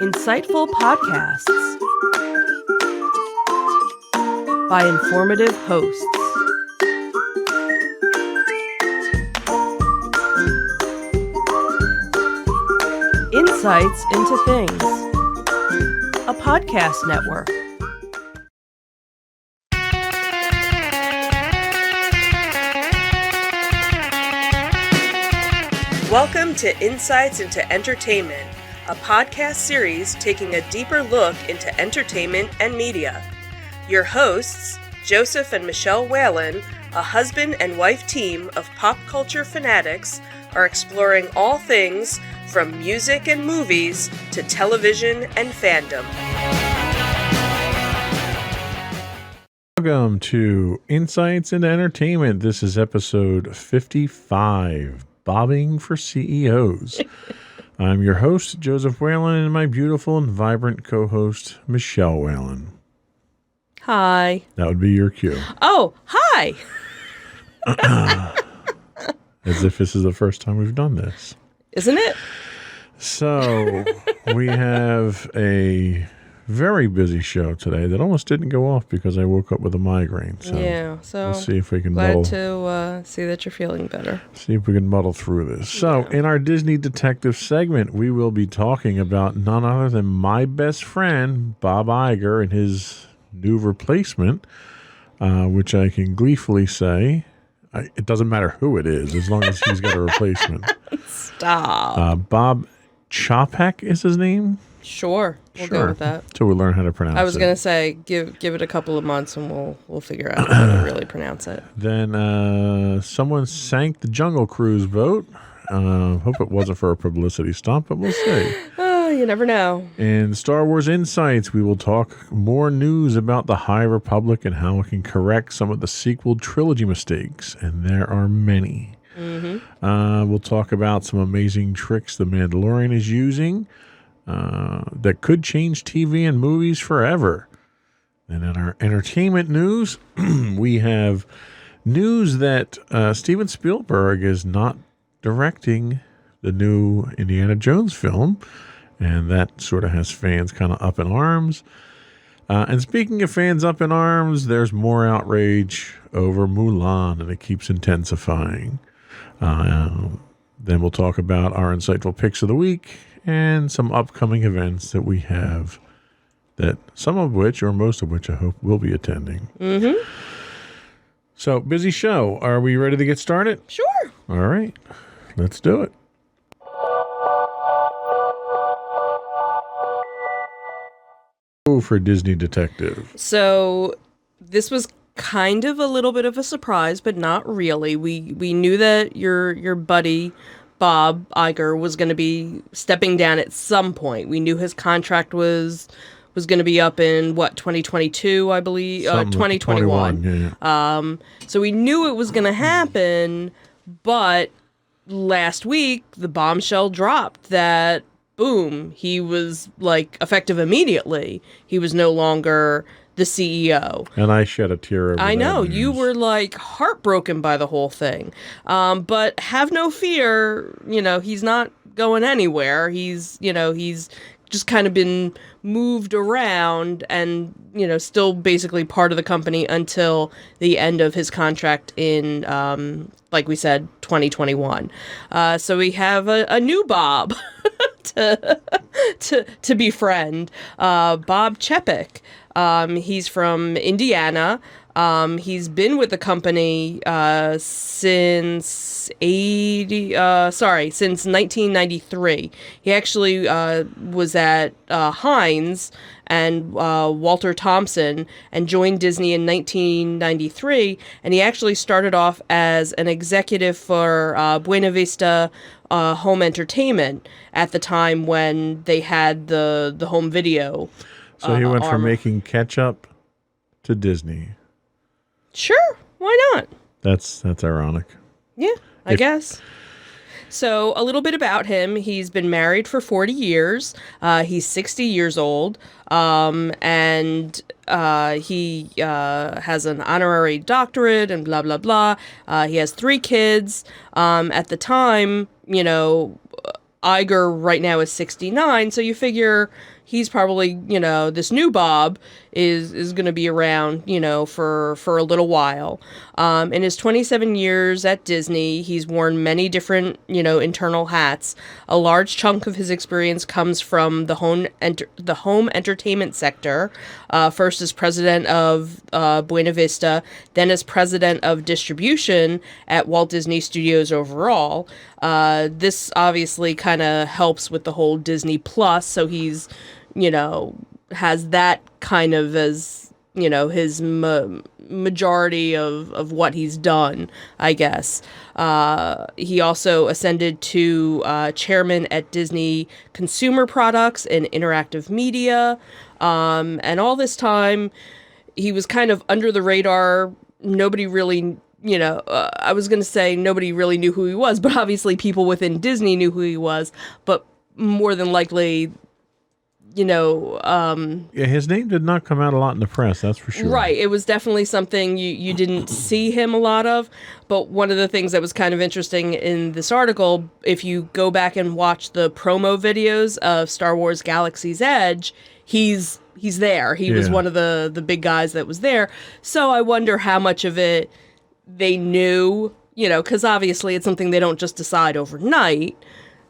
Insightful podcasts by informative hosts. Insights into Things, a podcast network. Welcome to Insights into Entertainment, a podcast series taking a deeper look into entertainment and media. Your hosts, Joseph and Michelle Whalen, a husband and wife team of pop culture fanatics, are exploring all things from music and movies to television and fandom. Welcome to Insights into Entertainment. This is episode 55, Bobbing for CEOs. I'm your host, Joseph Whalen, and my beautiful and vibrant co-host, Michelle Whalen. Hi. That would be your cue. Oh, hi. As if this is the first time we've done this. Isn't it? So, we have a very busy show today that almost didn't go off because I woke up with a migraine. So so we'll see if we can glad to see that you're feeling better. See if we can muddle through this. So, in our Disney Detective segment, we will be talking about none other than my best friend, Bob Iger, and his new replacement, which I can gleefully say, it doesn't matter who it is, as long as he's got a replacement. Stop. Bob Chapek is his name? Sure. We'll go with that. So we'll learn how to pronounce it. I was going to say, give it a couple of months and we'll figure out how to really pronounce it. Then someone sank the Jungle Cruise boat. Hope it wasn't for a publicity stunt, but we'll see. Oh, you never know. In Star Wars Insights, we will talk more news about the High Republic and how it can correct some of the sequel trilogy mistakes, and there are many. Mm-hmm. We'll talk about some amazing tricks the Mandalorian is using that could change TV and movies forever. And in our entertainment news, we have news that Steven Spielberg is not directing the new Indiana Jones film, and that sort of has fans kind of up in arms. And speaking of fans up in arms, there's more outrage over Mulan, and it keeps intensifying. Then we'll talk about our insightful picks of the week and some upcoming events that we have, that some of which, or most of which, I hope will be attending. Mm-hmm. So, busy show. Are we ready to get started? Sure. All right. Let's do it. For Disney Detective. So this was kind of a little bit of a surprise, but not really. We knew that your buddy Bob Iger was going to be stepping down at some point. We knew his contract was going to be up in 2022, I believe, 2021. Yeah. So we knew it was going to happen, but last week the bombshell dropped that boom, he was like effective immediately. He was no longer the CEO. And I shed a tear over I know. that news. You were like heartbroken by the whole thing. But have no fear, he's not going anywhere. He's just kind of been moved around and, still basically part of the company until the end of his contract in, like we said, 2021. So we have a new Bob to befriend, Bob Chapek. He's from Indiana. He's been with the company since 1993. He actually was at Heinz and Walter Thompson and joined Disney in 1993. And he actually started off as an executive for Buena Vista Home Entertainment at the time when they had the home video. So he went from making ketchup to Disney. Sure, why not? That's ironic. Yeah, I guess. So a little bit about him. He's been married for 40 years. He's 60 years old. And he has an honorary doctorate and blah, blah, blah. He has 3 kids. At the time, Iger right now is 69, so you figure he's probably, this new Bob is going to be around, for a little while. In his 27 years at Disney, he's worn many different, internal hats. A large chunk of his experience comes from the home entertainment sector. First as president of Buena Vista, then as president of distribution at Walt Disney Studios overall. This obviously kind of helps with the whole Disney Plus, so he's has that kind of as, his majority of what he's done, I guess. He also ascended to chairman at Disney Consumer Products and Interactive Media. And all this time, he was kind of under the radar. Nobody really, I was going to say nobody really knew who he was, but obviously people within Disney knew who he was. But more than likely, his name did not come out a lot in the press, that's for sure. Right. It was definitely something you didn't see him a lot of. But one of the things that was kind of interesting in this article, if you go back and watch the promo videos of Star Wars Galaxy's Edge, he's there. He was one of the big guys that was there. So I wonder how much of it they knew, because obviously it's something they don't just decide overnight.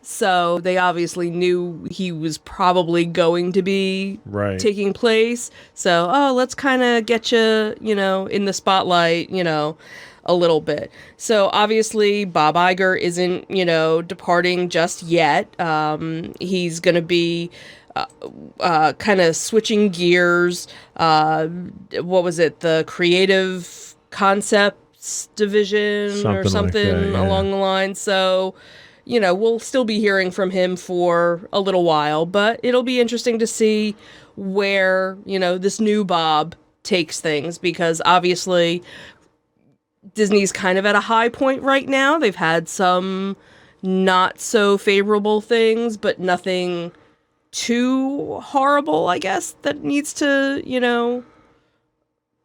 So they obviously knew he was probably going to be taking place. So, let's kind of get you, in the spotlight, a little bit. So obviously Bob Iger isn't, departing just yet. He's going to be kind of switching gears. What was it? The Creative Concepts Division or something along the line. So... we'll still be hearing from him for a little while, but it'll be interesting to see where, this new Bob takes things, because obviously Disney's kind of at a high point right now. They've had some not so favorable things, but nothing too horrible, I guess, that needs to,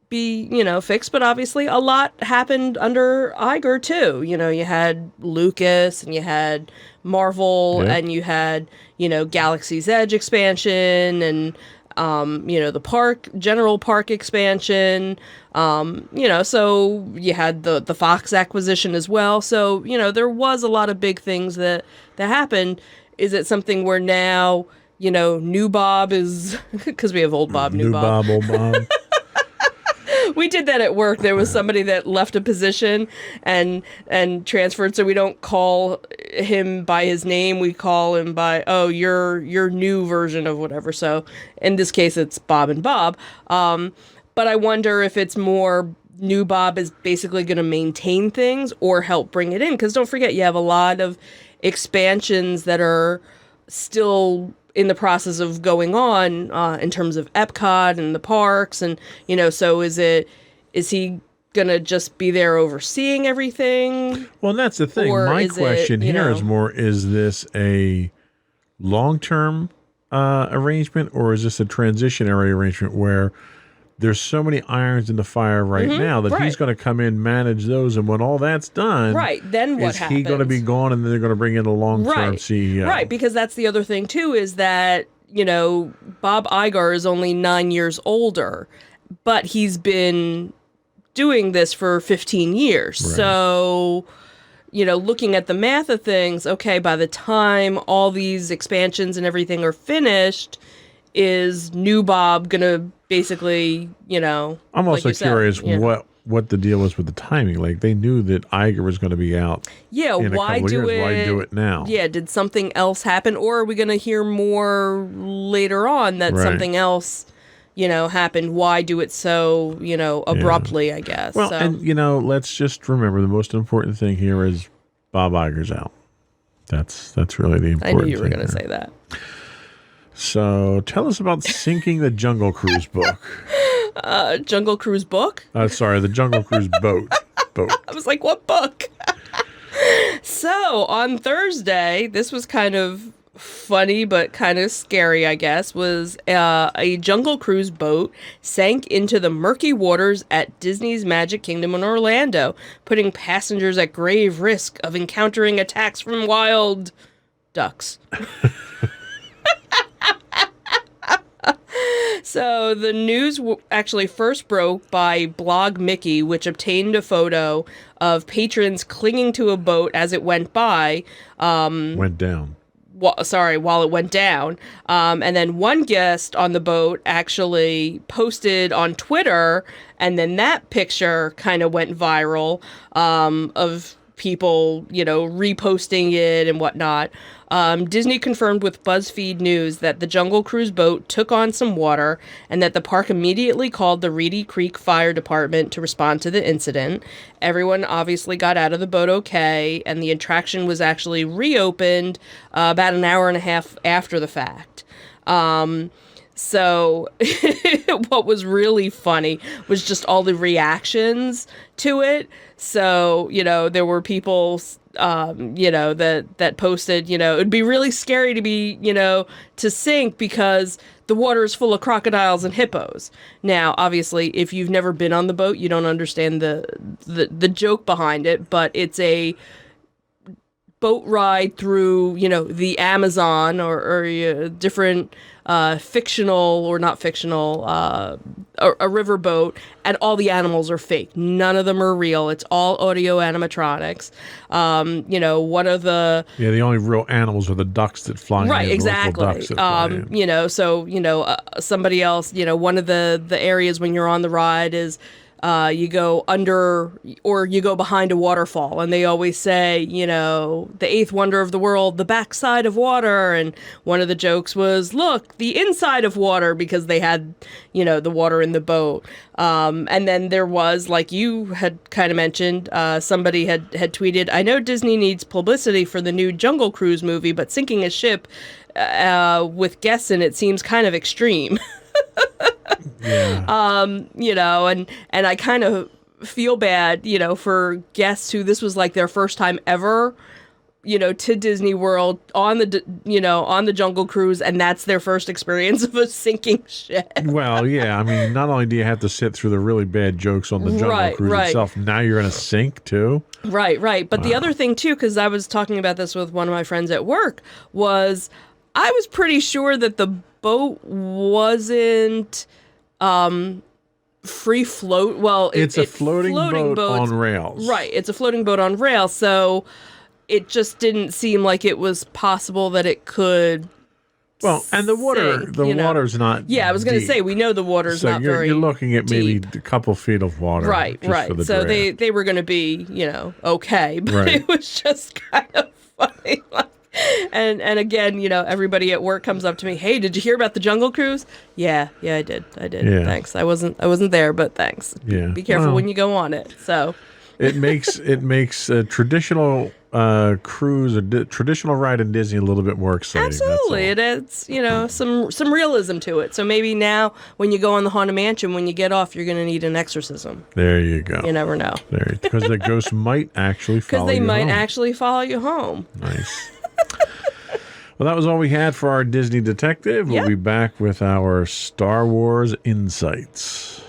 be, fixed. But obviously a lot happened under Iger too. You had Lucas and you had Marvel and you had, Galaxy's Edge expansion and, the general park expansion, so you had the Fox acquisition as well. So, there was a lot of big things that happened. Is it something where now, new Bob is, because we have old Bob, new Bob. Old Bob. We did that at work. There was somebody that left a position and transferred, so we don't call him by his name. We call him by, your new version of whatever. So in this case, it's Bob and Bob. But I wonder if it's more new Bob is basically going to maintain things or help bring it in. Because don't forget, you have a lot of expansions that are still in the process of going on in terms of Epcot and the parks, and so is he gonna just be there overseeing everything? Well, that's the thing. My question here is more: is this a long-term arrangement, or is this a transitionary arrangement where there's so many irons in the fire now that he's going to come in, manage those, and when all that's done, then what happens? Is he going to be gone, and then they're going to bring in a long-term CEO? Right, because that's the other thing too, is that Bob Iger is only 9 years older, but he's been doing this for 15 years. Right. So, looking at the math of things, okay, by the time all these expansions and everything are finished, is new Bob going to basically, I'm also curious what the deal was with the timing. Like, they knew that Iger was going to be out in why a couple do of years. it? Why do it now? Yeah, did something else happen? Or are we going to hear more later on that something else, happened? Why do it so, abruptly, I guess? Well, and, let's just remember the most important thing here is Bob Iger's out. That's really the important thing. I knew you were going to say that. So tell us about Sinking the Jungle Cruise book. Jungle Cruise book? Sorry, the Jungle Cruise boat. I was like, what book? So on Thursday, this was kind of funny but kind of scary, I guess, was a Jungle Cruise boat sank into the murky waters at Disney's Magic Kingdom in Orlando, putting passengers at grave risk of encountering attacks from wild ducks. So the news actually first broke by Blog Mickey, which obtained a photo of patrons clinging to a boat as it went by. Went down. While it went down. And then one guest on the boat actually posted on Twitter, and then that picture kind of went viral, of people, reposting it and whatnot. Disney confirmed with BuzzFeed News that the Jungle Cruise boat took on some water and that the park immediately called the Reedy Creek Fire Department to respond to the incident. Everyone obviously got out of the boat okay, and the attraction was actually reopened about an hour and a half after the fact. So what was really funny was just all the reactions to it. So, there were people, that posted, it'd be really scary to be, to sink because the water is full of crocodiles and hippos. Now, obviously, if you've never been on the boat, you don't understand the joke behind it, but it's a boat ride through, the Amazon or different fictional or not fictional, a riverboat, and all the animals are fake. None of them are real. It's all audio animatronics. One of the... Yeah, the only real animals are the ducks that fly in. Right, exactly. Ducks that fly in. Somebody else, one of the areas when you're on the ride is... you go under or you go behind a waterfall, and they always say, the eighth wonder of the world, the backside of water. And one of the jokes was, look, the inside of water, because they had, the water in the boat. And then there was, like you had kind of mentioned, somebody had tweeted, I know Disney needs publicity for the new Jungle Cruise movie, but sinking a ship with guests in it seems kind of extreme. Yeah. And I kind of feel bad, for guests who this was like their first time ever, to Disney World on the Jungle Cruise, and that's their first experience of a sinking ship. Well, yeah, I mean, not only do you have to sit through the really bad jokes on the Jungle Cruise itself, now you're going to sink too. Right. But the other thing too, because I was talking about this with one of my friends at work, was I was pretty sure that the boat wasn't free float. Well, it's a floating boat on rails. Right, it's a floating boat on rails, so it just didn't seem like it was possible that it could. Well, and the water's not. Yeah, I was going to say, we know the water's not very deep. You're looking at maybe a couple feet of water. Right. So they were going to be, okay, but it was just kind of funny. And again, everybody at work comes up to me, hey, did you hear about the Jungle Cruise? Yeah, I did. Yeah. Thanks. I wasn't there, but thanks. Yeah. Be careful when you go on it. So it makes a traditional cruise, a traditional ride in Disney a little bit more exciting. Absolutely. It adds, some realism to it. So maybe now when you go on the Haunted Mansion, when you get off, you're going to need an exorcism. There you go. You never know. Because the ghost might actually follow you home. Because they might actually follow you home. Nice. Well, that was all we had for our Disney Detective. We'll be back with our Star Wars Insights.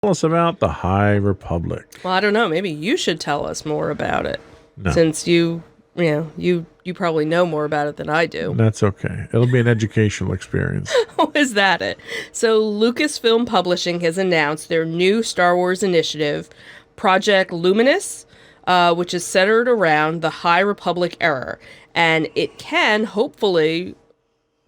Tell us about the High Republic. Well, I don't know. Maybe you should tell us more about it. No. Since you probably know more about it than I do. That's okay. It'll be an educational experience. Oh, is that it? So Lucasfilm Publishing has announced their new Star Wars initiative, Project Luminous, which is centered around the High Republic era, and it can hopefully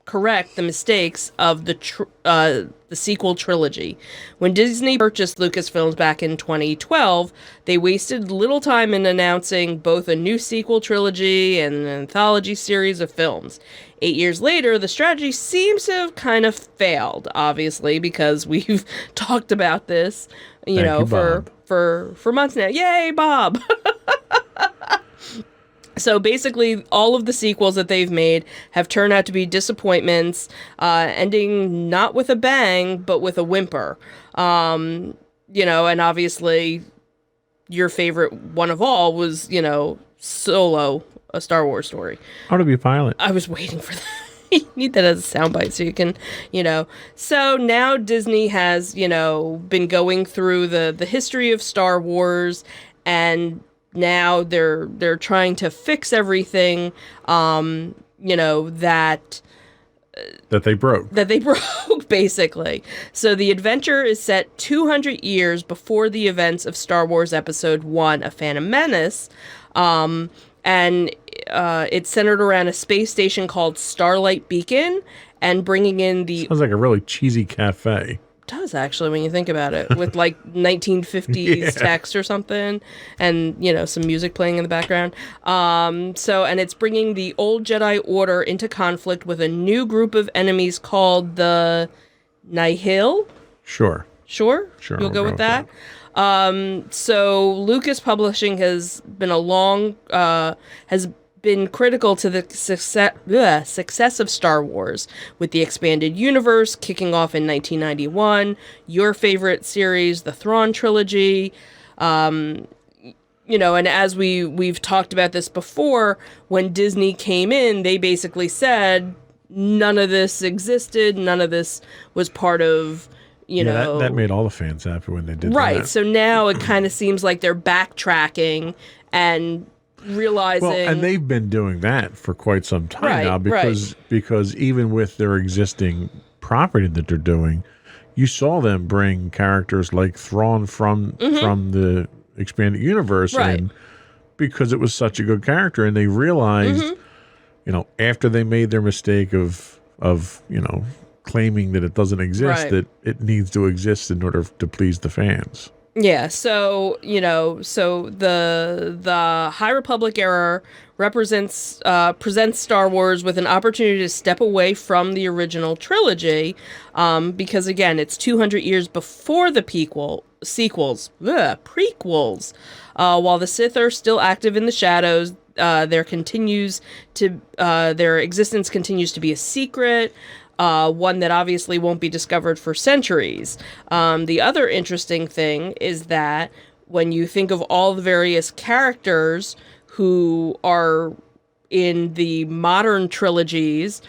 correct the mistakes of the sequel trilogy. When Disney purchased Lucasfilms back in 2012, they wasted little time in announcing both a new sequel trilogy and an anthology series of films. 8 years later, the strategy seems to have kind of failed, obviously, because we've talked about this, for months now. Yay, Bob! So basically, all of the sequels that they've made have turned out to be disappointments, ending not with a bang, but with a whimper. And obviously, your favorite one of all was, Solo, A Star Wars Story. How to Be a Pilot. I was waiting for that. You need that as a soundbite so you can, So now Disney has, been going through the history of Star Wars, and now they're trying to fix everything, that they broke. Basically. So the adventure is set 200 years before the events of Star Wars Episode 1, A Phantom Menace, and it's centered around a space station called Starlight Beacon, and bringing in the... Sounds like a really cheesy cafe. Does, actually, when you think about it, with like 1950s text or something, and some music playing in the background. And it's bringing the old Jedi Order into conflict with a new group of enemies called the Nihil. Sure, You'll go with that. So Lucas Publishing has been been critical to the success of Star Wars, with the expanded universe kicking off in 1991, your favorite series, the Thrawn trilogy, and as we've talked about this before, when Disney came in, they basically said none of this existed, none of this was part of, that made all the fans happy when they did that. Right, so now it kind of seems like they're backtracking and realizing... Well, and they've been doing that for quite some time now, because even with their existing property that they're doing, you saw them bring characters like Thrawn from the expanded universe in, because it was such a good character, and they realized, after they made their mistake of claiming that it doesn't exist, that it needs to exist in order to please the fans. Yeah, so the High Republic era presents Star Wars with an opportunity to step away from the original trilogy, because again, it's 200 years before the prequels. While the Sith are still active in the shadows, their existence continues to be a secret. One that obviously won't be discovered for centuries. The other interesting thing is that when you think of all the various characters who are in the modern trilogies,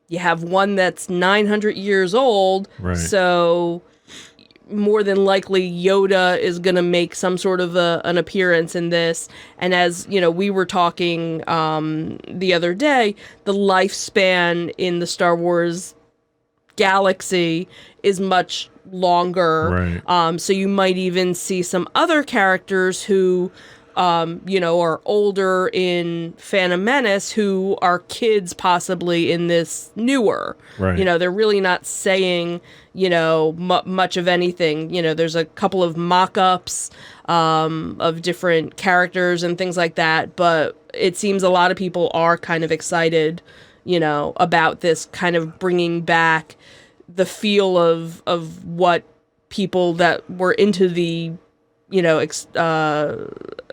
you have one that's 900 years old, so more than likely Yoda is going to make some sort of an appearance in this. And as we were talking the other day, the lifespan in the Star Wars galaxy is much longer. So you might even see some other characters who are older in Phantom Menace who are kids possibly in this newer. They're really not saying much of anything. There's a couple of mock-ups of different characters and things like that, but it seems a lot of people are kind of excited about this kind of bringing back the feel of what people that were into the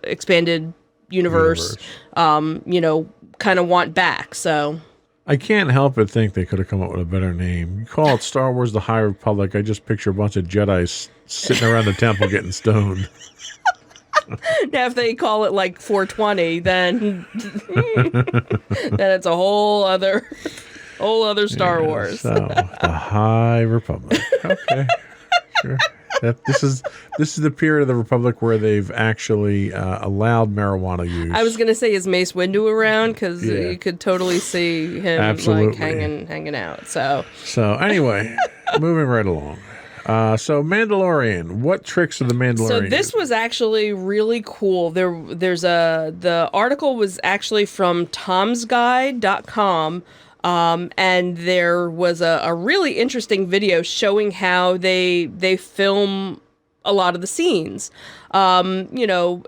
expanded universe. Kind of want back. So I can't help but think they could have come up with a better name. You call it Star Wars: The High Republic, I just picture a bunch of Jedis sitting around the temple getting stoned. Now, if they call it like 420, then it's a whole other Star Wars. So the High Republic. Okay, sure. This is the period of the Republic where they've actually allowed marijuana use. I was gonna say, is Mace Windu around? Because you could totally see him like hanging out. So anyway, moving right along. So Mandalorian, what tricks of the Mandalorian? So this was actually really cool. The article was actually from tomsguide.com. And there was a really interesting video showing how they film a lot of the scenes. Nowadays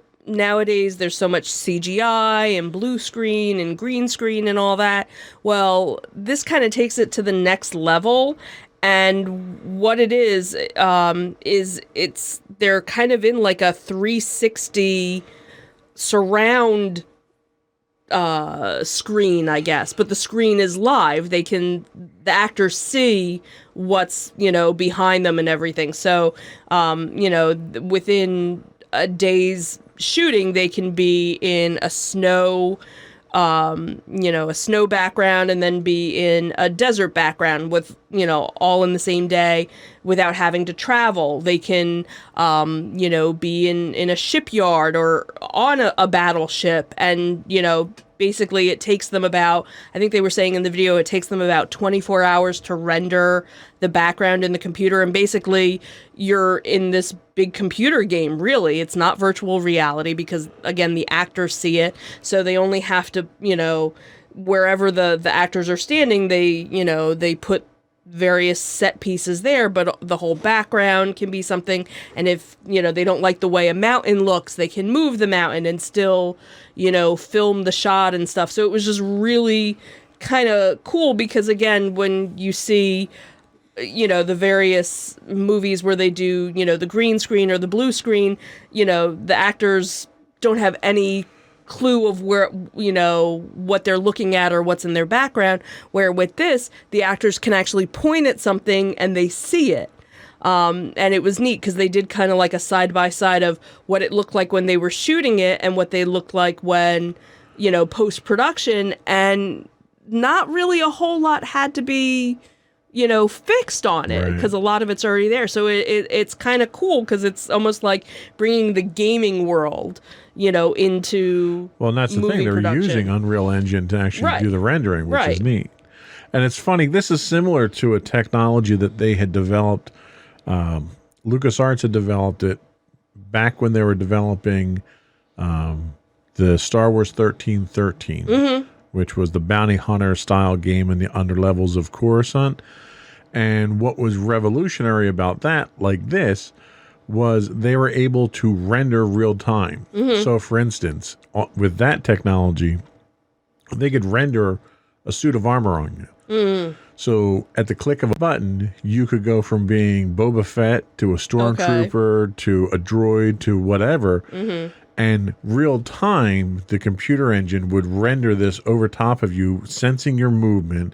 there's so much CGI and blue screen and green screen and all that. Well, this kind of takes it to the next level. And what it is they're kind of in like a 360 surround screen, I guess, but the screen is live. The actors see what's, behind them and everything. So, within a day's shooting, they can be in a snow a snow background and then be in a desert background with, all in the same day without having to travel. They can, be in a shipyard or on a battleship. And, basically it takes them about, I think they were saying in the video, it takes them about 24 hours to render the background in the computer. And basically you're in this big computer game, really. It's not virtual reality because, again, the actors see it. So they only have to, wherever the actors are standing, they put various set pieces there, but the whole background can be something. And if, they don't like the way a mountain looks, they can move the mountain and still, film the shot and stuff. So it was just really kind of cool because, again, when you see, the various movies where they do, the green screen or the blue screen, the actors don't have any clue of where, what they're looking at or what's in their background, where with this, the actors can actually point at something and they see it. And it was neat because they did kind of like a side-by-side of what it looked like when they were shooting it and what they looked like when, post-production, and not really a whole lot had to be, fixed on it because a lot of it's already there. So it's kind of cool because it's almost like bringing the gaming world, into Well, and that's the thing. They're production. using Unreal Engine to actually do the rendering, which is neat. And it's funny. This is similar to a technology that they had developed. LucasArts had developed it back when they were developing the Star Wars 1313, which was the bounty hunter style game in the underlevels of Coruscant. And what was revolutionary about that, like this, was they were able to render real time. So, for instance, with that technology, they could render a suit of armor on you. So, at the click of a button, you could go from being Boba Fett to a stormtrooper to a droid to whatever. And real time, the computer engine would render this over top of you, sensing your movement.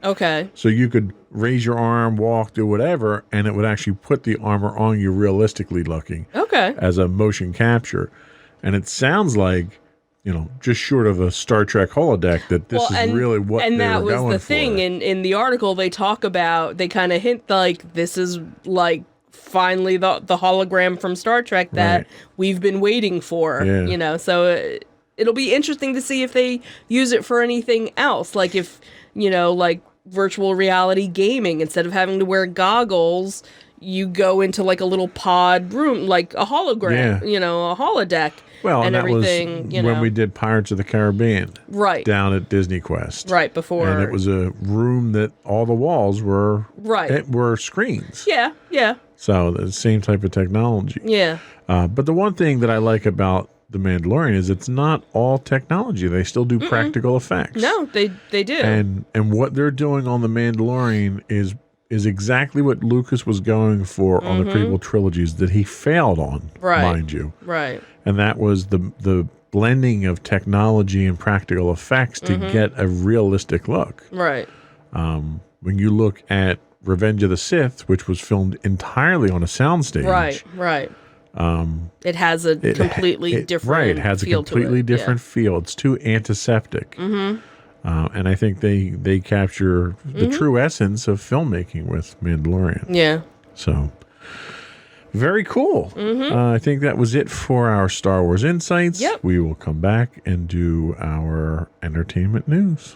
So you could raise your arm, walk, do whatever, and it would actually put the armor on you realistically looking. As a motion capture. And it sounds like, just short of a Star Trek holodeck, that this is really what they were going for. And that was the thing. In the article, they talk about, they kind of hint like, this is like, finally the hologram from Star Trek that we've been waiting for, so it'll be interesting to see if they use it for anything else, like if, like virtual reality gaming, instead of having to wear goggles, you go into like a little pod room, like a hologram, a holodeck. Well, and that everything, was when we did Pirates of the Caribbean, down at Disney Quest, before, and it was a room that all the walls were were screens. So the same type of technology. But the one thing that I like about The Mandalorian is it's not all technology. They still do practical effects. No, they do. And what they're doing on The Mandalorian is exactly what Lucas was going for on the prequel trilogies that he failed on, mind you. And that was the blending of technology and practical effects to get a realistic look. When you look at Revenge of the Sith, which was filmed entirely on a soundstage. It has a completely different it has a completely different feel. It's too antiseptic. And I think they capture the true essence of filmmaking with Mandalorian. So, very cool. I think that was it for our Star Wars Insights. We will come back and do our entertainment news.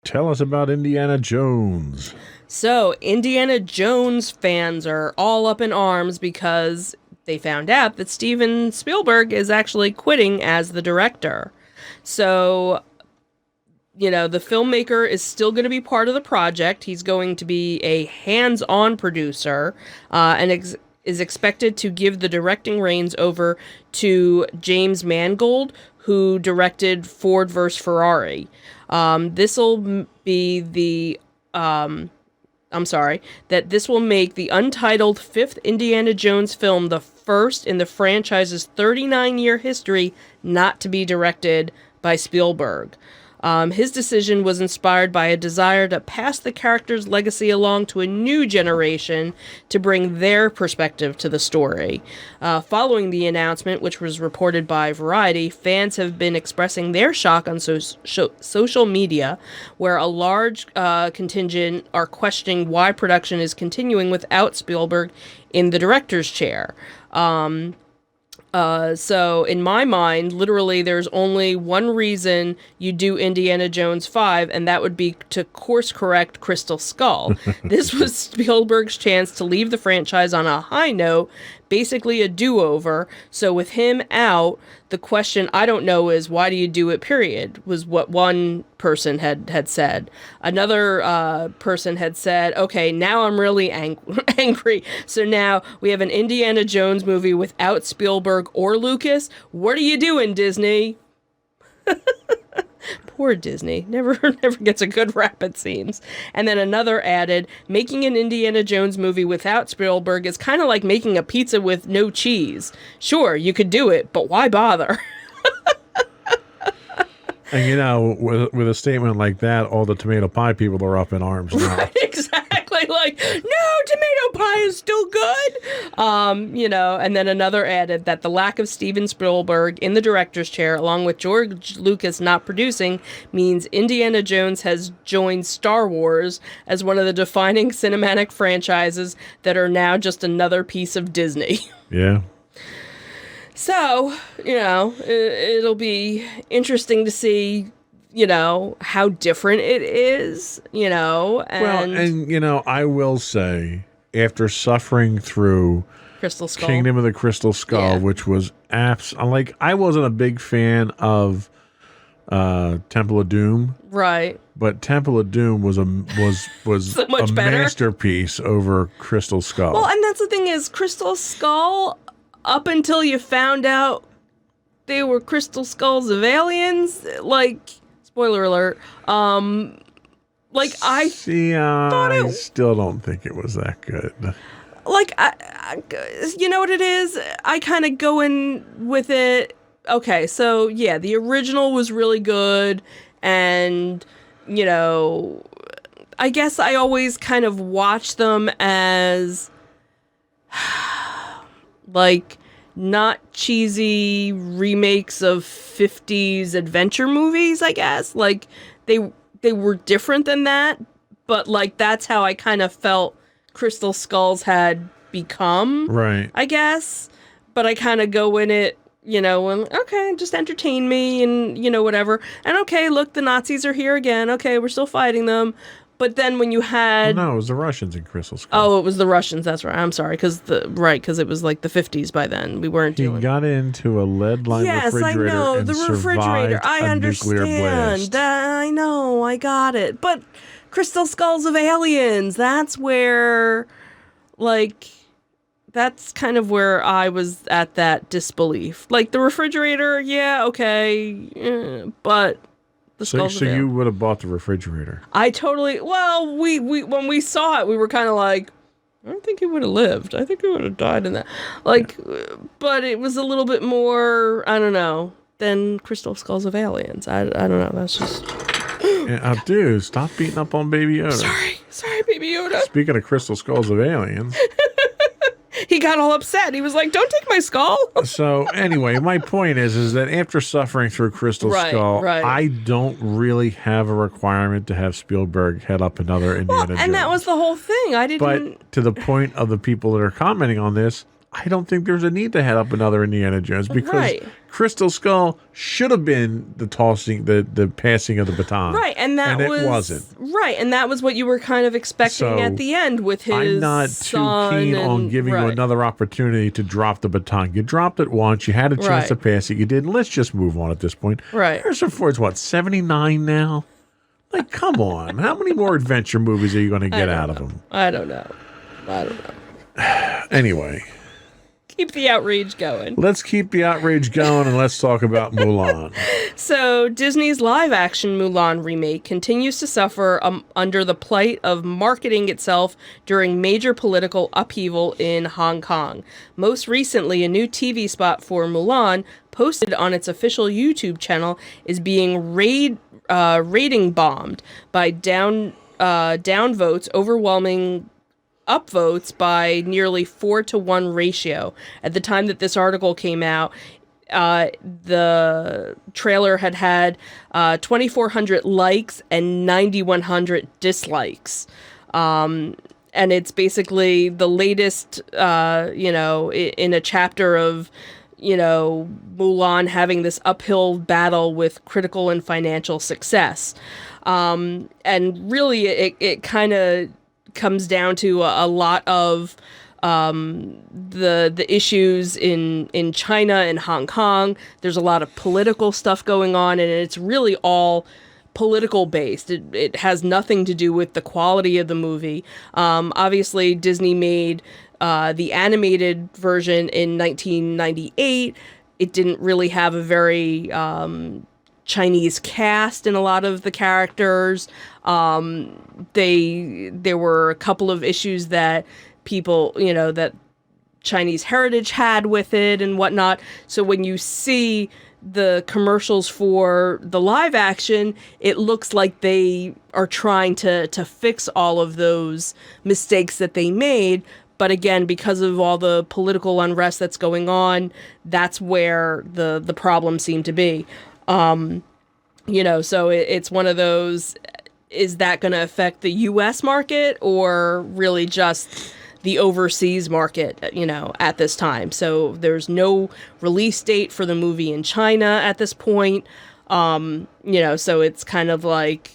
Tell us about Indiana Jones. So, Indiana Jones fans are all up in arms because they found out that Steven Spielberg is actually quitting as the director. So, the filmmaker is still going to be part of the project. He's going to be a hands-on producer and is expected to give the directing reins over to James Mangold, who directed Ford vs. Ferrari. This'll be the, that this will make the untitled fifth Indiana Jones film the first in the franchise's 39-year history not to be directed by Spielberg. His decision was inspired by a desire to pass the character's legacy along to a new generation to bring their perspective to the story. Following the announcement, which was reported by Variety, fans have been expressing their shock on social media, where a large contingent are questioning why production is continuing without Spielberg in the director's chair. So in my mind, literally, there's only one reason you do Indiana Jones 5, and that would be to course correct Crystal Skull. This was Spielberg's chance to leave the franchise on a high note, basically a do-over. So with him out, the question I don't know is, why do you do it, period, was what one person had said. Another person had said, okay, now I'm really angry. So now we have an Indiana Jones movie without Spielberg or Lucas. What are you doing, Disney? Poor Disney. Never gets a good rap, it seems. And then another added, making an Indiana Jones movie without Spielberg is kind of like making a pizza with no cheese. Sure, you could do it, but why bother? And you know, with a statement like that, all the tomato pie people are up in arms now. Right, exactly. Like, no, tomato pie is still good. You know, and then another added that the lack of Steven Spielberg in the director's chair, along with George Lucas not producing, means Indiana Jones has joined Star Wars as one of the defining cinematic franchises that are now just another piece of Disney. Yeah. So, you know, it'll be interesting to see, you know, how different it is, you know. And you know, I will say, after suffering through Crystal Skull, Kingdom of the Crystal Skull, which was like, I wasn't a big fan of Temple of Doom. Right. But Temple of Doom was So much better. Masterpiece over Crystal Skull. Well, and that's the thing is, Crystal Skull, up until you found out they were crystal skulls of aliens, like, spoiler alert, like, I thought I still don't think it was that good. Like, you know what it is? I kind of go in with it. Okay, so, yeah, the original was really good, and, you know, I guess I always kind of watch them as, like, not cheesy remakes of 50s adventure movies, I guess. Like, they were different than that, but, like, that's how I kind of felt Crystal Skulls had become, right? I guess. But I kind of go in it, you know, and okay, just entertain me and, you know, whatever. And okay, look, the Nazis are here again. Okay, we're still fighting them. But then when you had... No, it was the Russians in Crystal Skull. Oh, it was the Russians, that's right. I'm sorry, because it was like the 50s by then. We weren't doing... He got into a lead-lined refrigerator. Yes, I know, and the refrigerator. I understand. I know, I got it. But Crystal Skulls of Aliens, that's where, like... That's kind of where I was at that disbelief. Like, the refrigerator, yeah, okay, but... So you would have bought the refrigerator. I totally... Well, we when we saw it, we were kind of like, I don't think he would have lived. I think he would have died in that. Like, but it was a little bit more, I don't know, than Crystal Skulls of Aliens. I don't know. That's just... Dude, stop beating up on Baby Yoda. Sorry, Baby Yoda. Speaking of Crystal Skulls of Aliens... He got all upset. He was like, don't take my skull. So anyway, my point is that after suffering through Crystal Skull, I don't really have a requirement to have Spielberg head up another Indiana Jones. And that was the whole thing. I didn't... But to the point of the people that are commenting on this, I don't think there's a need to head up another Indiana Jones because Crystal Skull should have been the passing of the baton. Right, and it wasn't. Right, and that was what you were kind of expecting at the end with his I'm not too keen on giving you another opportunity to drop the baton. You dropped it once, you had a chance to pass it, you didn't. Let's just move on at this point. Right. Harrison Ford's, what, 79 now? Like, come on. How many more adventure movies are you going to get out of him? I don't know. Anyway. Keep the outrage going. Let's keep the outrage going and let's talk about Mulan. So Disney's live-action Mulan remake continues to suffer under the plight of marketing itself during major political upheaval in Hong Kong. Most recently, a new TV spot for Mulan, posted on its official YouTube channel, is being rating bombed by down votes, overwhelming upvotes by nearly 4-to-1 ratio. At the time that this article came out, the trailer had 2,400 likes and 9,100 dislikes. And it's basically the latest, in a chapter of, Mulan having this uphill battle with critical and financial success. And really, it kind of comes down to a lot of the issues in China and Hong Kong. There's a lot of political stuff going on, and it's really all political based. It has nothing to do with the quality of the movie. Obviously, Disney made the animated version in 1998. It didn't really have a very Chinese cast in a lot of the characters. There were a couple of issues that people, that Chinese heritage had with it and whatnot. So when you see the commercials for the live action, it looks like they are trying to fix all of those mistakes that they made. But again, because of all the political unrest that's going on, that's where the problem seemed to be. So it's one of those, is that going to affect the U.S. market or really just the overseas market, at this time? So there's no release date for the movie in China at this point. So it's kind of like,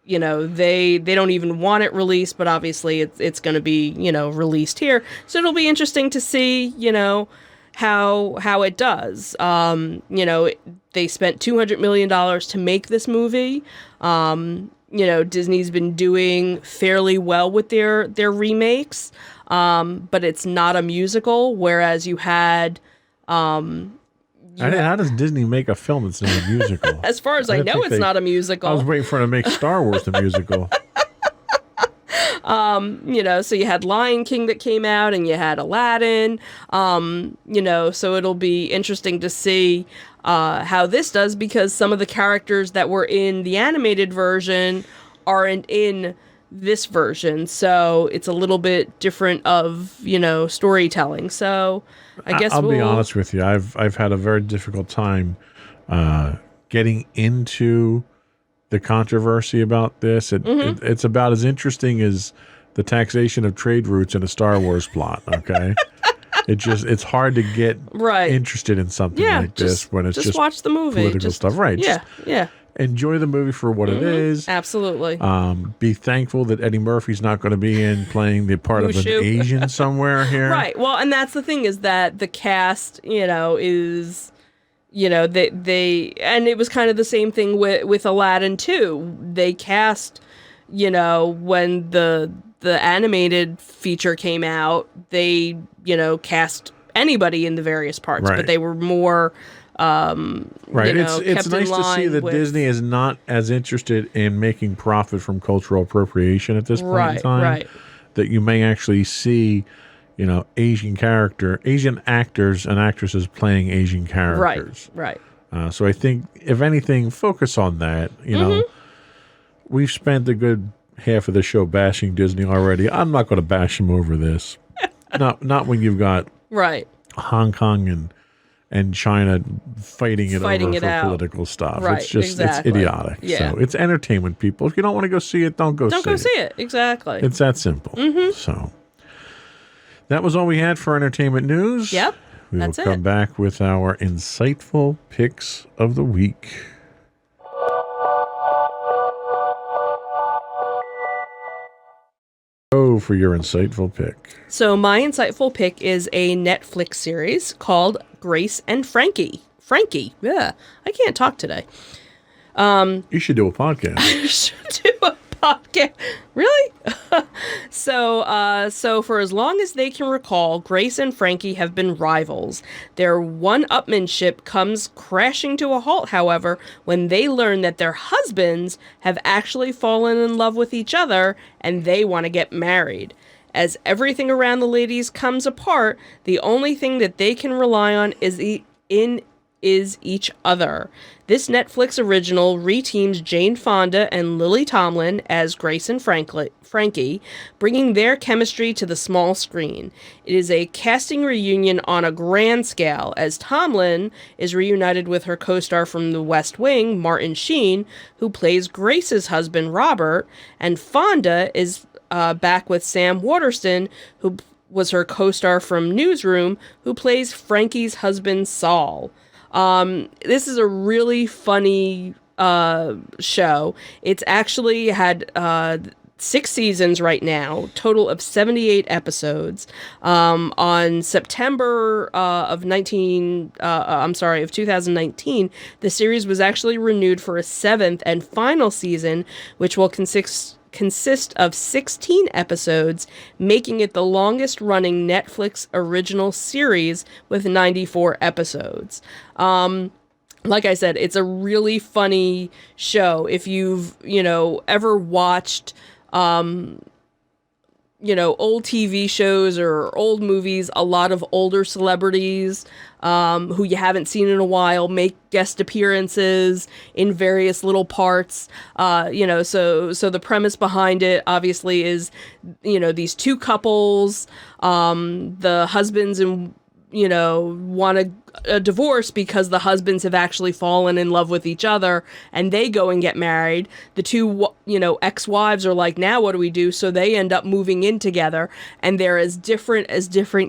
they don't even want it released, but obviously it's going to be, released here. So it'll be interesting to see, how it does. They spent $200 million to make this movie. Disney's been doing fairly well with their remakes, but it's not a musical, whereas you had... how does Disney make a film that's not a musical? As far as I know, it's not a musical. I was waiting for them to make Star Wars the musical. So you had Lion King that came out, and you had Aladdin, so it'll be interesting to see how this does, because some of the characters that were in the animated version aren't in this version, so it's a little bit different of, storytelling. So I guess I'll be honest with you, I've had a very difficult time getting into the controversy about this. It's about as interesting as the taxation of trade routes in a Star Wars plot. Okay, it's hard to get interested in something like this when it's just watch the movie, political stuff, right? Yeah. Enjoy the movie for what it is. Absolutely. Be thankful that Eddie Murphy's not going to be in playing the part of an Asian somewhere here. Right. Well, and that's the thing, is that the cast, is, they and it was kind of the same thing with Aladdin too. They cast, when the animated feature came out, they, cast anybody in the various parts, but they were more right. It's nice to see that Disney is not as interested in making profit from cultural appropriation at this point in time. Right. That you may actually see, Asian actors and actresses playing Asian characters. Right. So I think, if anything, focus on that. We've spent a good half of the show bashing Disney already. I'm not going to bash them over this. not when you've got Hong Kong and China fighting it over for political stuff. Right, it's just it's idiotic. Yeah. So it's entertainment, people. If you don't want to go see it, don't go see it. Exactly. It's that simple. So that was all we had for entertainment news. Yep. We will come back with our insightful picks of the week. For your insightful pick. So my insightful pick is a Netflix series called Grace and Frankie. Frankie. Yeah. I can't talk today. You should do a podcast. I should do a podcast. Really? So for as long as they can recall, Grace and Frankie have been rivals. Their one-upmanship comes crashing to a halt, however, when they learn that their husbands have actually fallen in love with each other and they want to get married. As everything around the ladies comes apart, the only thing that they can rely on is Is Each Other. This Netflix original reteams Jane Fonda and Lily Tomlin as Grace and Frankie, bringing their chemistry to the small screen. It is a casting reunion on a grand scale, as Tomlin is reunited with her co-star from The West Wing, Martin Sheen, who plays Grace's husband, Robert, and Fonda is back with Sam Waterston, who was her co-star from Newsroom, who plays Frankie's husband, Saul. This is a really funny show. It's actually had 6 seasons right now, total of 78 episodes. On September of 2019, the series was actually renewed for a 7th and final season, which will consist of 16 episodes, making it the longest running Netflix original series with 94 episodes. Like I said, it's a really funny show. If you've, ever watched, old TV shows or old movies, a lot of older celebrities who you haven't seen in a while make guest appearances in various little parts. So the premise behind it obviously is, these two couples, the husbands and want a divorce because the husbands have actually fallen in love with each other, and they go and get married. The two, ex-wives are like, now what do we do? So they end up moving in together, and they're as different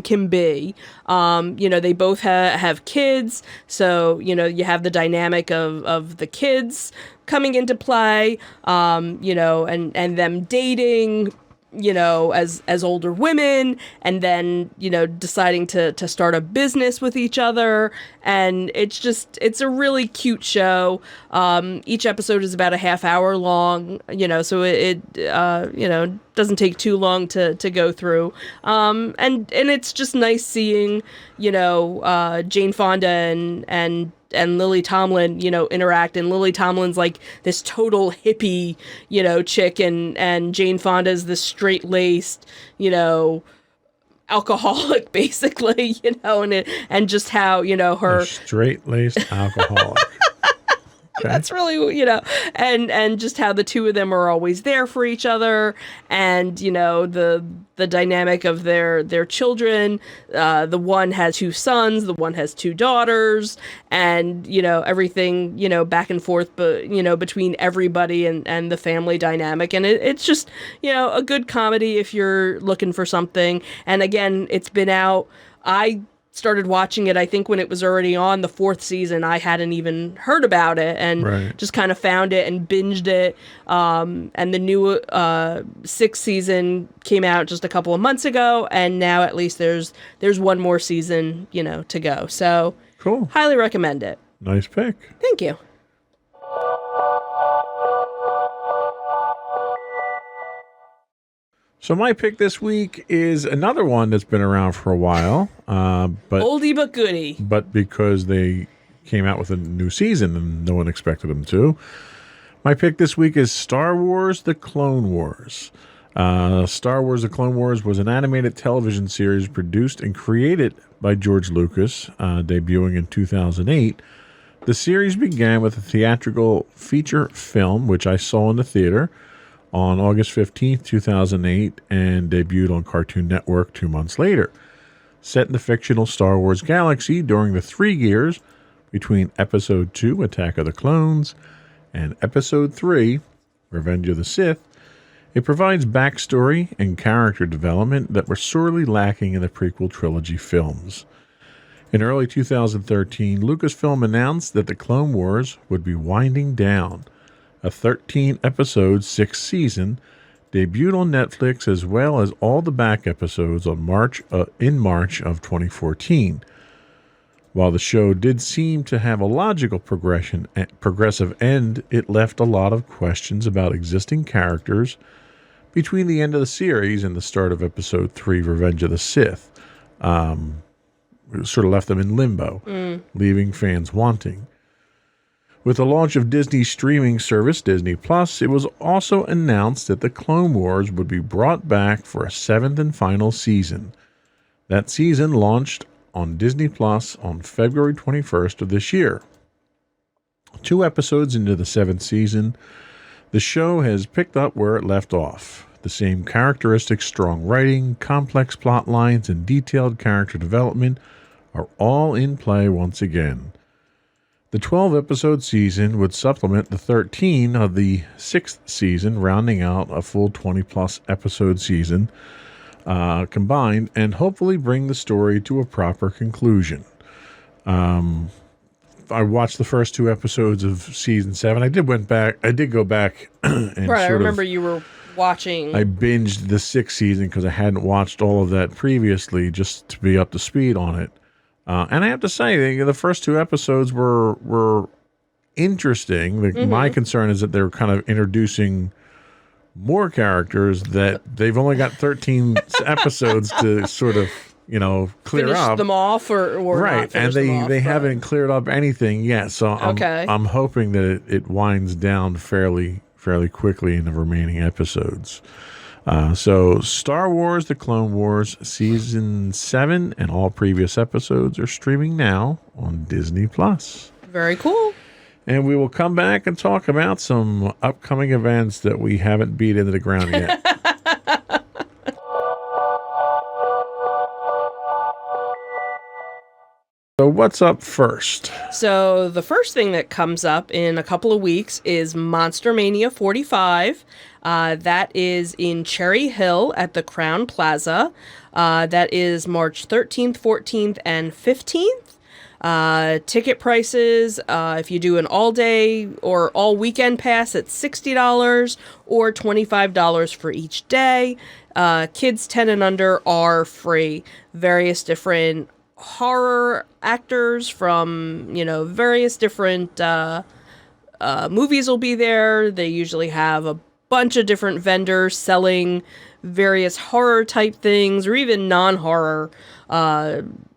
can be. They both have kids, so, you have the dynamic of the kids coming into play, and them dating, as older women, and then, deciding to start a business with each other. And it's a really cute show. Each episode is about a half hour long, so it doesn't take too long to go through. And it's just nice seeing, Jane Fonda and Lily Tomlin, interact. And Lily Tomlin's like this total hippie, chick, and Jane Fonda's this straight-laced, alcoholic, basically, and just how, her... A straight-laced alcoholic. Okay. That's really, and just how the two of them are always there for each other, and, the dynamic of their children. The one has 2 sons, the one has 2 daughters, and, everything, back and forth, but, between everybody and the family dynamic. And it's just, a good comedy if you're looking for something. And again, it's been out. I started watching it, I think, when it was already on the 4th season. I hadn't even heard about it, and just kind of found it and binged it. And the new 6th season came out just a couple of months ago, and now at least there's one more season, to go. So cool. Highly recommend it. Nice pick. Thank you. So my pick this week is another one that's been around for a while, but oldie but goodie. But because they came out with a new season and no one expected them to, my pick this week is Star Wars: The Clone Wars. Star Wars: The Clone Wars was an animated television series produced and created by George Lucas, debuting in 2008. The series began with a theatrical feature film, which I saw in the theater on August 15th, 2008, and debuted on Cartoon Network 2 months later. Set in the fictional Star Wars galaxy during the 3 years between Episode 2, Attack of the Clones, and Episode 3, Revenge of the Sith, it provides backstory and character development that were sorely lacking in the prequel trilogy films. In early 2013, Lucasfilm announced that the Clone Wars would be winding down. A 13-episode 6th season debuted on Netflix, as well as all the back episodes in March of 2014. While the show did seem to have a logical progressive end, it left a lot of questions about existing characters between the end of the series and the start of Episode 3, Revenge of the Sith. It sort of left them in limbo, leaving fans wanting. With the launch of Disney's streaming service, Disney Plus, it was also announced that the Clone Wars would be brought back for a 7th and final season. That season launched on Disney Plus on February 21st of this year. 2 episodes into the 7th season, the show has picked up where it left off. The same characteristic strong writing, complex plot lines, and detailed character development are all in play once again. The 12-episode season would supplement the 13 of the 6th season, rounding out a full 20-plus episode season combined, and hopefully bring the story to a proper conclusion. I watched the first 2 episodes of season 7. I did go back and I remember you were watching. I binged the 6th season because I hadn't watched all of that previously, just to be up to speed on it. And I have to say, the first 2 episodes were interesting. My concern is that they're kind of introducing more characters that they've only got 13 episodes to sort of, clear finish up them off or right, not finish and them off, they haven't cleared up anything yet. So I'm hoping that it winds down fairly quickly in the remaining episodes. So Star Wars: The Clone Wars Season 7 and all previous episodes are streaming now on Disney Plus. Very cool. And we will come back and talk about some upcoming events that we haven't beat into the ground yet. So what's up first? So the first thing that comes up in a couple of weeks is Monster Mania 45. That is in Cherry Hill at the Crown Plaza. That is March 13th, 14th, and 15th. Ticket prices, if you do an all-day or all-weekend pass, it's $60 or $25 for each day. Kids 10 and under are free. Various different horror actors from, various different movies will be there. They usually have a bunch of different vendors selling various horror type things or even non-horror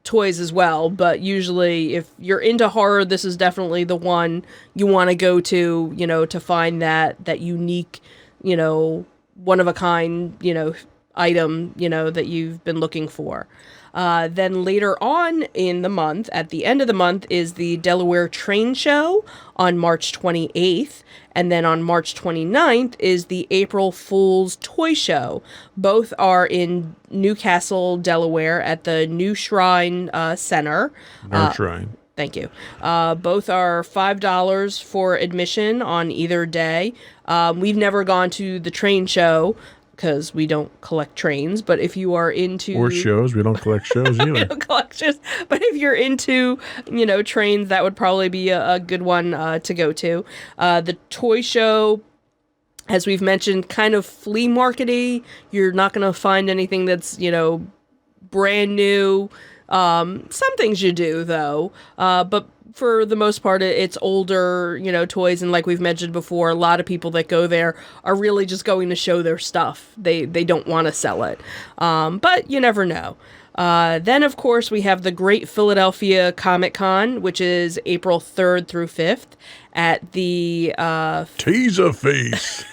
toys as well. But usually if you're into horror, this is definitely the one you want to go to, to find that unique, one of a kind, item, that you've been looking for. Then later on in the month, at the end of the month, is the Delaware Train Show on March 28th. And then on March 29th is the April Fool's Toy Show. Both are in Newcastle, Delaware at the New Shrine Center. Shrine. Thank you. Both are $5 for admission on either day. We've never gone to the train show because we don't collect trains, but if you are into... Or shows. We don't collect shows either. We don't collect shows. But if you're into, trains, that would probably be a good one to go to. The toy show, as we've mentioned, kind of flea market-y. You're not going to find anything that's, brand new. Some things you do, though. But for the most part, it's older, toys. And like we've mentioned before, a lot of people that go there are really just going to show their stuff. They don't want to sell it. But you never know. Then, of course, we have the Great Philadelphia Comic Con, which is April 3rd through 5th at the... Teaser face.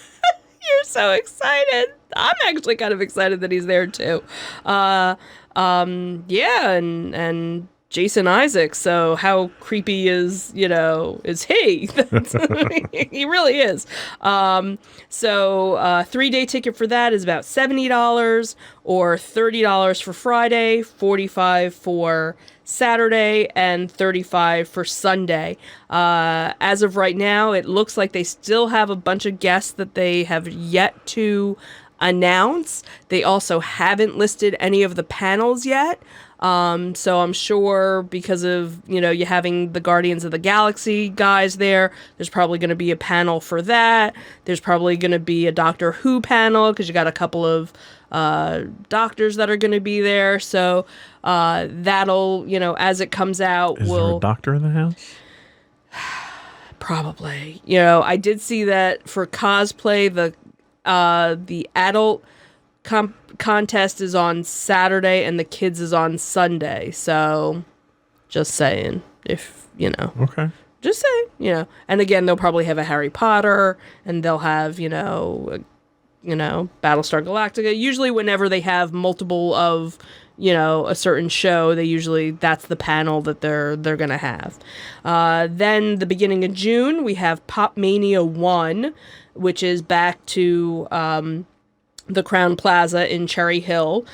You're so excited. I'm actually kind of excited that he's there, too. Yeah, and Jason Isaacs. So how creepy is he? He really is. So 3-day ticket for that is about $70 or $30 for Friday, $45 for Saturday, and $35 for Sunday. As of right now, it looks like they still have a bunch of guests that they have yet to announce. They also haven't listed any of the panels yet. So I'm sure because of, you having the Guardians of the Galaxy guys there, there's probably going to be a panel for that. There's probably going to be a Doctor Who panel because you got a couple of doctors that are going to be there. So that'll, as it comes out, Is there a doctor in the house? Probably. I did see that for cosplay, the adult contest is on Saturday and the kids is on Sunday. So just saying, if Okay. Just saying, and again, they'll probably have a Harry Potter and they'll have, Battlestar Galactica. Usually whenever they have multiple of, a certain show, that's the panel that they're going to have. Then the beginning of June, we have Pop Mania 1, which is back to the Crown Plaza in Cherry Hill.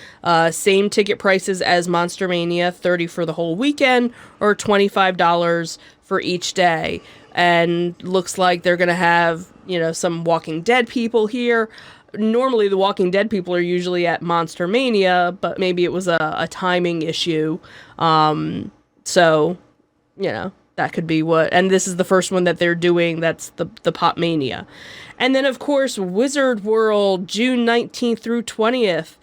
Same ticket prices as Monster Mania, $30 for the whole weekend or $25 for each day. And looks like they're going to have, some Walking Dead people here. Normally the Walking Dead people are usually at Monster Mania, but maybe it was a timing issue. So, that could be what. And this is the first one that they're doing. That's the Pop Mania. And then, of course, Wizard World, June 19th through 20th.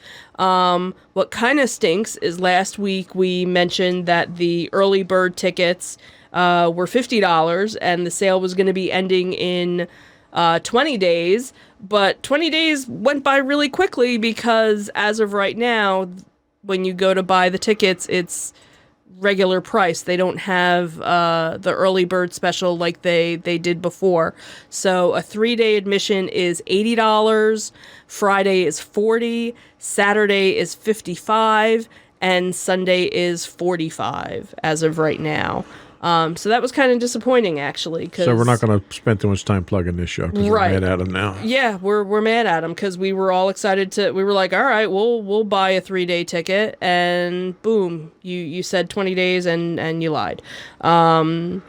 What kind of stinks is last week we mentioned that the early bird tickets were $50 and the sale was going to be ending in 20 days. But 20 days went by really quickly because as of right now, when you go to buy the tickets, it's regular price. They don't have the early bird special like they did before. So a 3-day admission is $80, Friday is $40, Saturday is $55, and Sunday is $45 as of right now. So that was kind of disappointing, actually. So we're not going to spend too much time plugging this show because we're mad at them now. Yeah, we're mad at them because we were all excited we were like, all right, we'll buy a 3-day ticket, and boom, you said 20 days and you lied. Then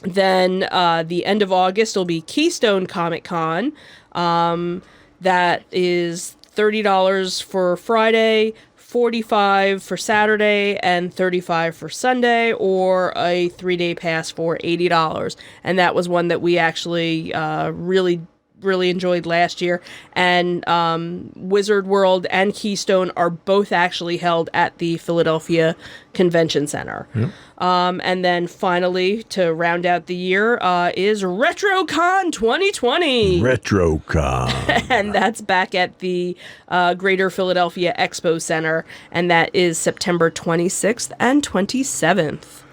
the end of August will be Keystone Comic Con. That is $30 for Friday, $45 for Saturday, and $35 for Sunday, or a 3-day pass for $80. And that was one that we actually really enjoyed last year. And Wizard World and Keystone are both actually held at the Philadelphia Convention Center. Yep. And then finally, to round out the year, is RetroCon 2020. RetroCon. And that's back at the Greater Philadelphia Expo Center. And that is September 26th and 27th.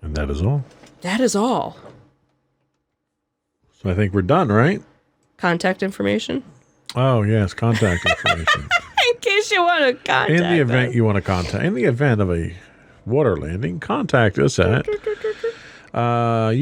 And that is all. That is all. So I think we're done, right? Contact information? Oh, yes, contact information. In case you want to contact In the event us. you want to contact, in the event of a water landing, contact us at, you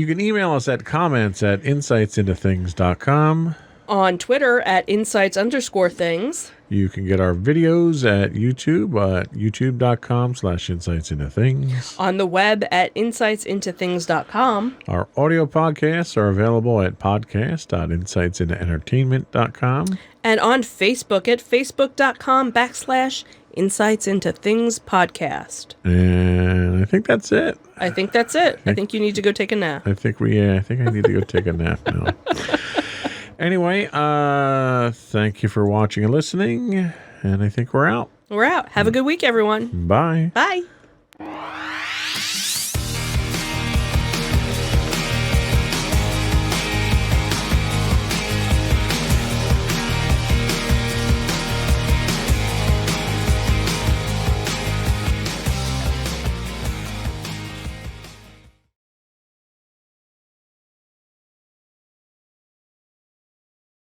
can email us at comments@insightsintothings.com. On Twitter at insights_things. You can get our videos at YouTube at youtube.com/insightsintothings. On the web at insightsintothings.com. Our audio podcasts are available at podcast.insightsintoentertainment.com. And on Facebook at facebook.com/insightsintothingspodcast. And I think that's it. I think that's it. I think you need to go take a nap. I think I need to go take a nap now. Anyway, thank you for watching and listening, and I think we're out. We're out. Have a good week, everyone. Bye. Bye.